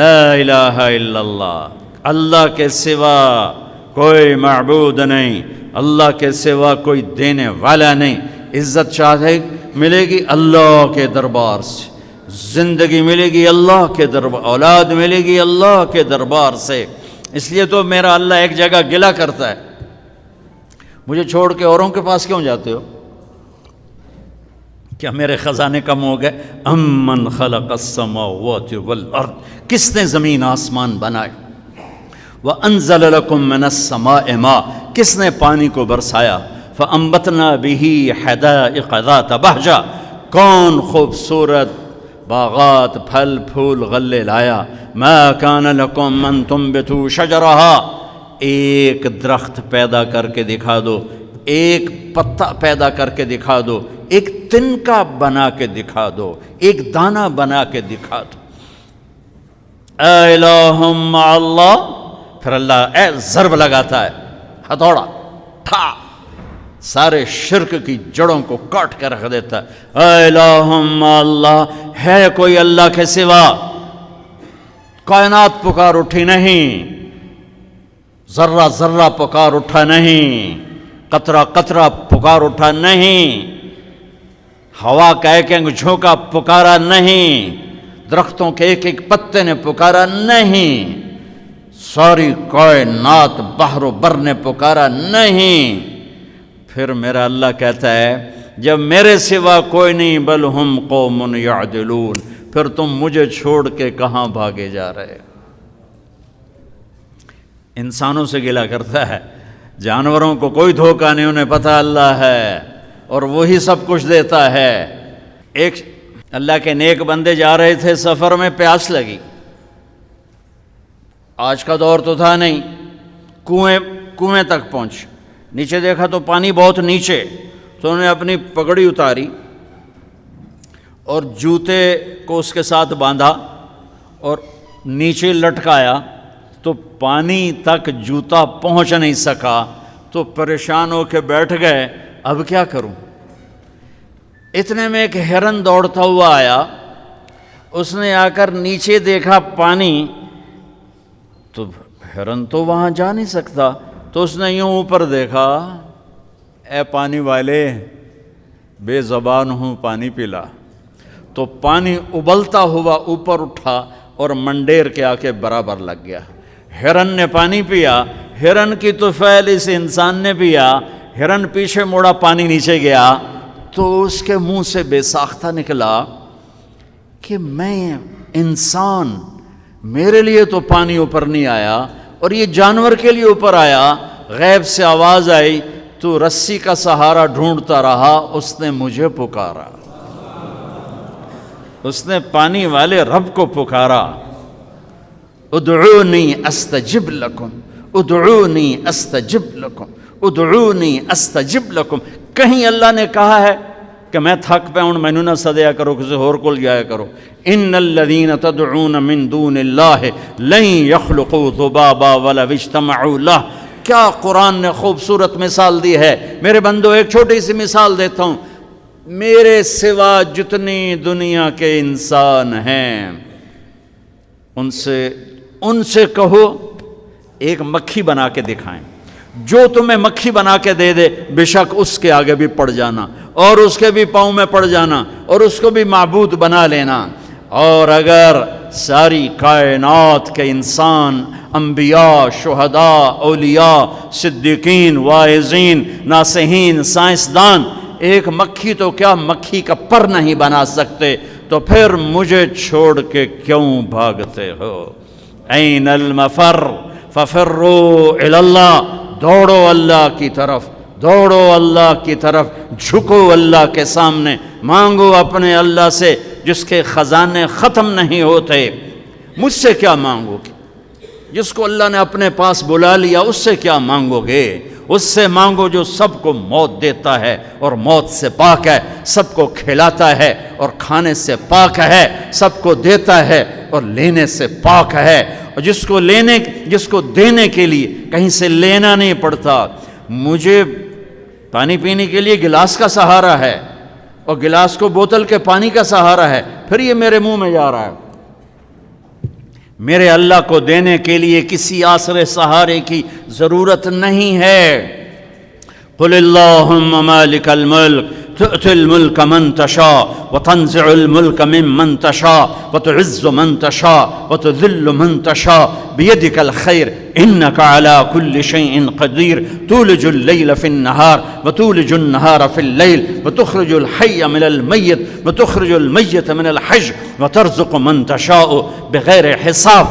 لا الہ الا اللہ، اللہ کے سوا کوئی معبود نہیں، اللہ کے سوا کوئی دینے والا نہیں۔ عزت چاہے ملے گی اللہ کے دربار سے، زندگی ملے گی اللہ کے دربار، اولاد ملے گی اللہ کے دربار سے۔ اس لیے تو میرا اللہ ایک جگہ گلہ کرتا ہے، مجھے چھوڑ کے اوروں کے پاس کیوں جاتے ہو؟ کیا میرے خزانے کم ہو گئے؟ امن خلق السماوات والارض، کس نے زمین آسمان بنائے؟ وانزل لکم من السماء ماء، کس نے پانی کو برسایا؟ فانبتنا به حدائق ذات بہجہ، کون خوبصورت باغات پھل پھول غلے لایا؟ ما کان لکم ان تنبتوا شجرہا، ایک درخت پیدا کر کے دکھا دو، ایک پتا پیدا کر کے دکھا دو، ایک تنکا بنا کے دکھا دو، ایک دانہ بنا کے دکھا دو۔ الہ مع اللہ، پھر اللہ ضرب لگاتا ہے، ہتھوڑا ٹھا، سارے شرک کی جڑوں کو کاٹ کے رکھ دیتا ہے۔ الہ مع اللہ، ہے کوئی اللہ کے سوا؟ کائنات پکار اٹھی نہیں، ذرہ ذرہ پکار اٹھا نہیں، قطرہ قطرہ پکار اٹھا نہیں، ہوا کا ایک ایک جھونکا پکارا نہیں، درختوں کے ایک ایک پتے نے پکارا نہیں، ساری کائنات بحر و بر نے پکارا نہیں۔ پھر میرا اللہ کہتا ہے جب میرے سوا کوئی نہیں، بل ہم قوم یعدلون، پھر تم مجھے چھوڑ کے کہاں بھاگے جا رہے؟ انسانوں سے گلہ کرتا ہے، جانوروں کو کوئی دھوکہ نہیں، انہیں پتہ اللہ ہے اور وہی سب کچھ دیتا ہے۔ ایک اللہ کے نیک بندے جا رہے تھے سفر میں، پیاس لگی، آج کا دور تو تھا نہیں، کنویں تک پہنچ، نیچے دیکھا تو پانی بہت نیچے، تو انہوں نے اپنی پگڑی اتاری اور جوتے کو اس کے ساتھ باندھا اور نیچے لٹکایا، تو پانی تک جوتا پہنچ نہیں سکا، تو پریشان ہو کے بیٹھ گئے، اب کیا کروں؟ اتنے میں ایک ہرن دوڑتا ہوا آیا، اس نے آ کر نیچے دیکھا پانی، تو ہرن تو وہاں جا نہیں سکتا، تو اس نے یوں اوپر دیکھا، اے پانی والے بے زبان ہوں پانی پلا، تو پانی ابلتا ہوا اوپر اٹھا اور منڈیر کے آ کے برابر لگ گیا۔ ہرن نے پانی پیا، ہرن کی طفیل اس انسان نے پیا، ہرن پیچھے موڑا، پانی نیچے گیا، تو اس کے منہ سے بے ساختہ نکلا کہ میں انسان، میرے لیے تو پانی اوپر نہیں آیا اور یہ جانور کے لیے اوپر آیا۔ غیب سے آواز آئی، تو رسی کا سہارا ڈھونڈتا رہا، اس نے مجھے پکارا، اس نے پانی والے رب کو پکارا۔ ادعونی استجب لکم، ادعونی استجب لکم، ادعونی استجب لکم۔ کہیں اللہ نے کہا ہے کہ میں تھک پہ ہوں مینوں نہ سدیا کرو، کسی اور کو جایا کرو؟ ان الذین تدعون من دون اللہ لن یخلقوا ذبابا ولو اجتمعوا لہ۔ کیا قرآن نے خوبصورت مثال دی ہے۔ میرے بندو ایک چھوٹی سی مثال دیتا ہوں، میرے سوا جتنی دنیا کے انسان ہیں ان سے کہو ایک مکھی بنا کے دکھائیں، جو تمہیں مکھی بنا کے دے دے بے شک اس کے آگے بھی پڑ جانا اور اس کے بھی پاؤں میں پڑ جانا اور اس کو بھی معبود بنا لینا۔ اور اگر ساری کائنات کے انسان، انبیاء، شہداء، اولیاء، صدیقین، واعظین، ناصحین، سائنسدان ایک مکھی تو کیا مکھی کا پر نہیں بنا سکتے، تو پھر مجھے چھوڑ کے کیوں بھاگتے ہو؟ این المفر ففروا الی اللہ، دوڑو اللہ کی طرف، دوڑو اللہ کی طرف، جھکو اللہ کے سامنے، مانگو اپنے اللہ سے جس کے خزانے ختم نہیں ہوتے۔ مجھ سے کیا مانگو گے؟ جس کو اللہ نے اپنے پاس بلا لیا اس سے کیا مانگو گے؟ اس سے مانگو جو سب کو موت دیتا ہے اور موت سے پاک ہے، سب کو کھلاتا ہے اور کھانے سے پاک ہے، سب کو دیتا ہے اور لینے سے پاک ہے، اور جس کو دینے کے لیے کہیں سے لینا نہیں پڑتا۔ مجھے پانی پینے کے لیے گلاس کا سہارا ہے اور گلاس کو بوتل کے پانی کا سہارا ہے، پھر یہ میرے منہ میں جا رہا ہے۔ میرے اللہ کو دینے کے لیے کسی آسرے سہارے کی ضرورت نہیں ہے۔ قل اللہم مالک الملک تؤتی الملک من تشاء وتنزع الملک ممن تشاء وتعز من تشاء وتذل من تشاء بیدک الخیر انک علی کل شیء قدیر تولج اللیل فی النہار وتولج النہار فی اللیل وتخرج الحی من المیت وتخرج المیت من الحی وترزق من تشاء بغیر حساب۔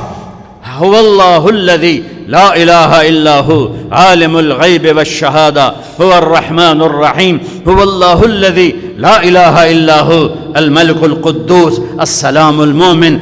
هو الله الذي لا إله إلا هو عالم الغيب والشهادة هو الرحمن الرحيم هو الله الذي لا إله إلا هو الملك القدوس السلام المؤمن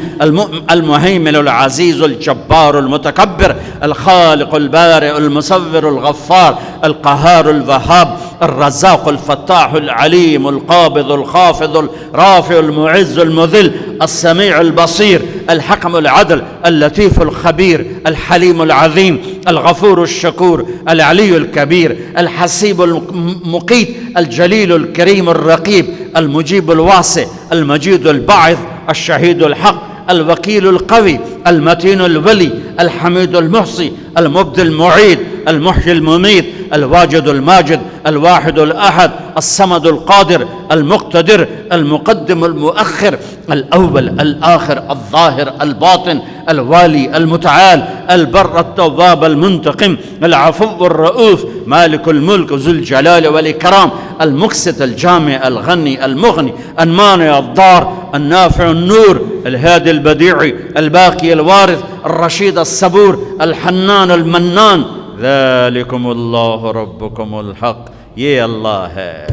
المهيمن العزيز الجبار المتكبر الخالق البارئ المصور الغفار القهار الوهاب الرزاق الفتاح العليم القابض الخافض الرافع المعز المذل السميع البصير الحكم العدل اللطيف الخبير الحليم العظيم الغفور الشكور العلي الكبير الحسيب المقيت الجليل الكريم الرقيب المجيب الواسع المجيد الباعث الشهيد الحق الوكيل القوي المتين الولي الحميد المحصي المبدي المعيد المحيي المميت الواجد الماجد الواحد الأحد الصمد القادر المقتدر المقدم المؤخر الأول الآخر الظاهر الباطن الوالي المتعال البر التواب المنتقم العفو الرؤوف مالك الملك ذو الجلال والإكرام المقسط الجامع الغني المغني المانع الضار النافع النور الهادي البديع الباقي الوارث الرشيد الصبور الحنان المنان ذلكم الله ربكم الحق۔ یہ اللہ ہے،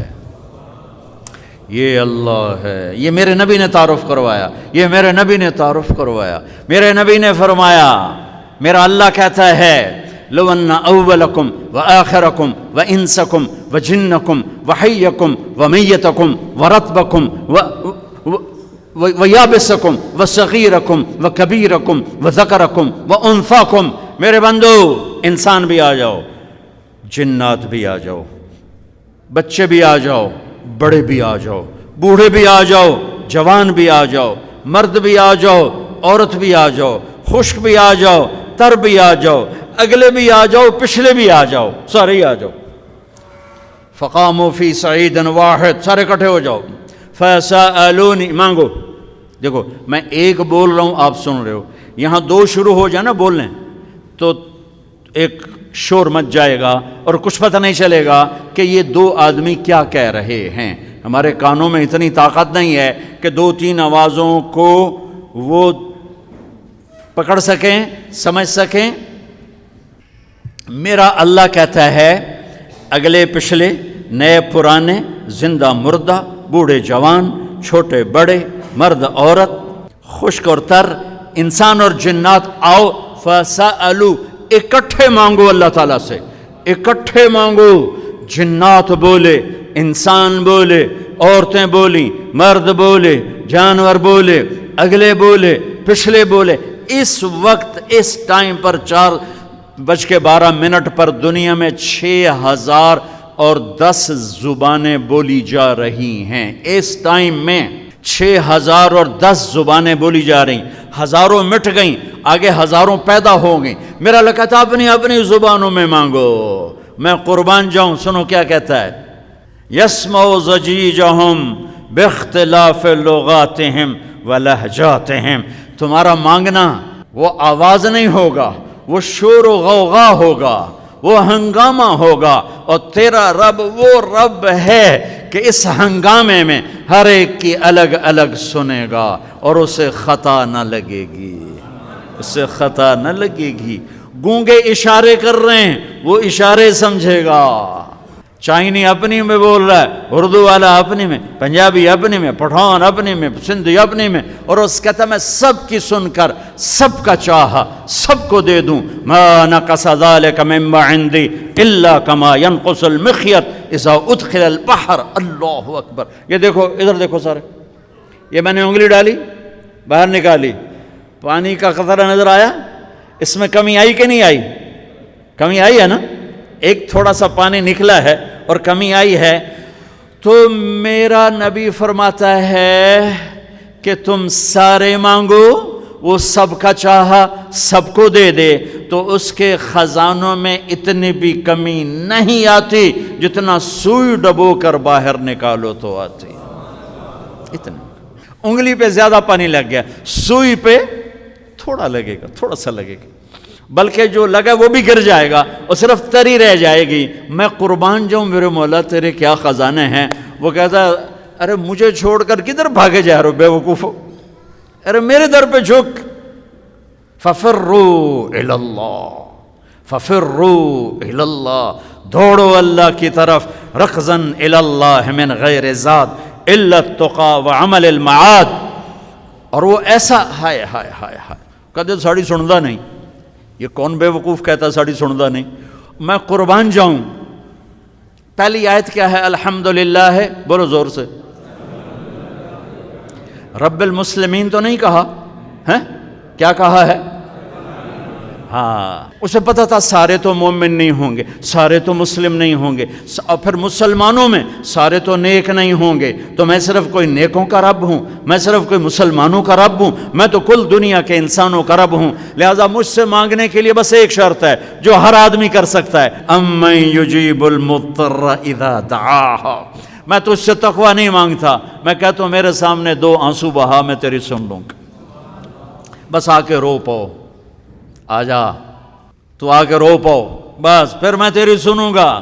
یہ اللہ ہے، یہ میرے نبی نے تعارف کروایا، یہ میرے نبی نے تعارف کروایا۔ میرے نبی نے فرمایا، میرا اللہ کہتا ہے لو ان اولکم وآخرکم وانسکم وجنکم وحیکم ومیتکم ورطبکم ویابسکم وصغیرکم وکبیرکم وذکرکم وانثاکم، میرے بندو انسان بھی آ جاؤ، جنات بھی آ جاؤ، بچے بھی آ جاؤ، بڑے بھی آ جاؤ، بوڑھے بھی آ جاؤ، جوان بھی آ جاؤ، مرد بھی آ جاؤ، عورت بھی آ جاؤ، خشک بھی آ جاؤ، تر بھی آ جاؤ، اگلے بھی آ جاؤ، پچھلے بھی آ جاؤ، سارے ہی آ جاؤ۔ فقاموا فی صعید واحد، سارے اکٹھے ہو جاؤ۔ فسألونی، مانگو۔ دیکھو میں ایک بول رہا ہوں، آپ سن رہے ہو، یہاں دو شروع ہو جائے نا بولنے تو ایک شور مچ جائے گا اور کچھ پتہ نہیں چلے گا کہ یہ دو آدمی کیا کہہ رہے ہیں۔ ہمارے کانوں میں اتنی طاقت نہیں ہے کہ دو تین آوازوں کو وہ پکڑ سکیں، سمجھ سکیں۔ میرا اللہ کہتا ہے اگلے پچھلے، نئے پرانے، زندہ مردہ، بوڑھے جوان، چھوٹے بڑے، مرد عورت، خشک اور تر، انسان اور جنات آؤ۔ فسألوا، اکٹھے مانگو اللہ تعالیٰ سے، اکٹھے مانگو۔ جنات بولے، انسان بولے، عورتیں بولیں، مرد بولے، جانور بولے، اگلے بولے، پچھلے بولے۔ اس وقت اس ٹائم پر 4:12 پر دنیا میں 6010 زبانیں بولی جا رہی ہیں۔ اس ٹائم میں 6010 زبانیں بولی جا رہی، ہزاروں مٹ گئیں، آگے ہزاروں پیدا ہو گئیں۔ میرا اللہ کہتا اپنی اپنی زبانوں میں مانگو، میں قربان جاؤں۔ سنو کیا کہتا ہے، یسمع ضجیجہم باختلاف لغاتہم ولہجاتہم۔ تمہارا مانگنا وہ آواز نہیں ہوگا، وہ شور و غوغا ہوگا، وہ ہنگامہ ہوگا، اور تیرا رب وہ رب ہے کہ اس ہنگامے میں ہر ایک کی الگ الگ سنے گا اور اسے خطا نہ لگے گی، اسے خطا نہ لگے گی۔ گونگے اشارے کر رہے ہیں، وہ اشارے سمجھے گا۔ چائنی اپنی میں بول رہا ہے، اردو والا اپنی میں، پنجابی اپنی میں، پٹھان اپنی میں، سندھی اپنی میں، اور اس کہتا میں سب کی سن کر سب کا چاہا سب کو دے دوں۔ ما نقص ذلك مما عندي الا كما ينقص المخيط اذا ادخل البحر۔ اللہ اکبر۔ یہ دیکھو، ادھر دیکھو سارے، یہ میں نے انگلی ڈالی، باہر نکالی، پانی کا قطرہ نظر آیا، اس میں کمی آئی کہ نہیں آئی؟ کمی آئی ہے نا، ایک تھوڑا سا پانی نکلا ہے اور کمی آئی ہے۔ تو میرا نبی فرماتا ہے کہ تم سارے مانگو، وہ سب کا چاہا سب کو دے دے تو اس کے خزانوں میں اتنی بھی کمی نہیں آتی جتنا سوئی ڈبو کر باہر نکالو تو آتی. اتنا انگلی پہ زیادہ پانی لگ گیا، سوئی پہ تھوڑا لگے گا، تھوڑا سا لگے گا، بلکہ جو لگا وہ بھی گر جائے گا اور صرف تری رہ جائے گی. میں قربان جاؤں میرے مولا تیرے کیا خزانے ہیں. وہ کہتا ارے مجھے چھوڑ کر کدھر بھاگے جا رہے ہو بے وقوفو، ارے میرے در پہ جھک. ففروا الی اللہ، ففروا الی اللہ، دوڑو اللہ کی طرف. رکضا الی اللہ من غیر ذات الا التقى وعمل المعاد. اور وہ ایسا ہائے ہائے ہائے ہائے کہتے ساڑی سندا نہیں. یہ کون بے وقوف کہتا ساڑی سندا نہیں. میں قربان جاؤں. پہلی آیت کیا ہے؟ الحمدللہ ہے، بولو زور سے. رب المسلمین تو نہیں کہا ہے، کیا کہا ہے؟ ہاں، اسے پتہ تھا سارے تو مومن نہیں ہوں گے، سارے تو مسلم نہیں ہوں گے، اور پھر مسلمانوں میں سارے تو نیک نہیں ہوں گے. تو میں صرف کوئی نیکوں کا رب ہوں، میں صرف کوئی مسلمانوں کا رب ہوں، میں تو کل دنیا کے انسانوں کا رب ہوں. لہذا مجھ سے مانگنے کے لیے بس ایک شرط ہے جو ہر آدمی کر سکتا ہے. امن یجیب المضطر اذا دعاہ. میں تجھ سے تقوی نہیں مانگتا، میں کہتا ہوں میرے سامنے 2 آنسو بہا، میں تیری سن لوں گا. بس آ کے رو پاؤ، آ جا تو آ کے رو پاؤ، بس پھر میں تیری سنوں گا.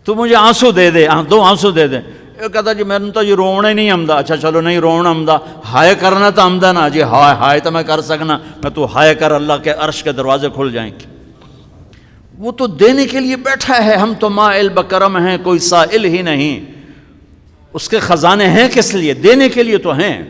تو مجھے آنسو دے دے، 2 آنسو دے دے. یہ کہتا جی میں نے تو یہ رونا ہی نہیں آمدہ. اچھا چلو نہیں رونا آمدہ، ہائے کرنا تو آمدہ نا جی. ہائے ہائے تو میں کر سکنا، میں تو ہائے کر اللہ کے عرش کے دروازے کھل جائیں گے. وہ تو دینے کے لیے بیٹھا ہے. ہم تو مائل بکرم ہیں، کوئی سائل ہی نہیں. اس کے خزانے ہیں کس لیے؟ دینے کے لیے تو ہیں.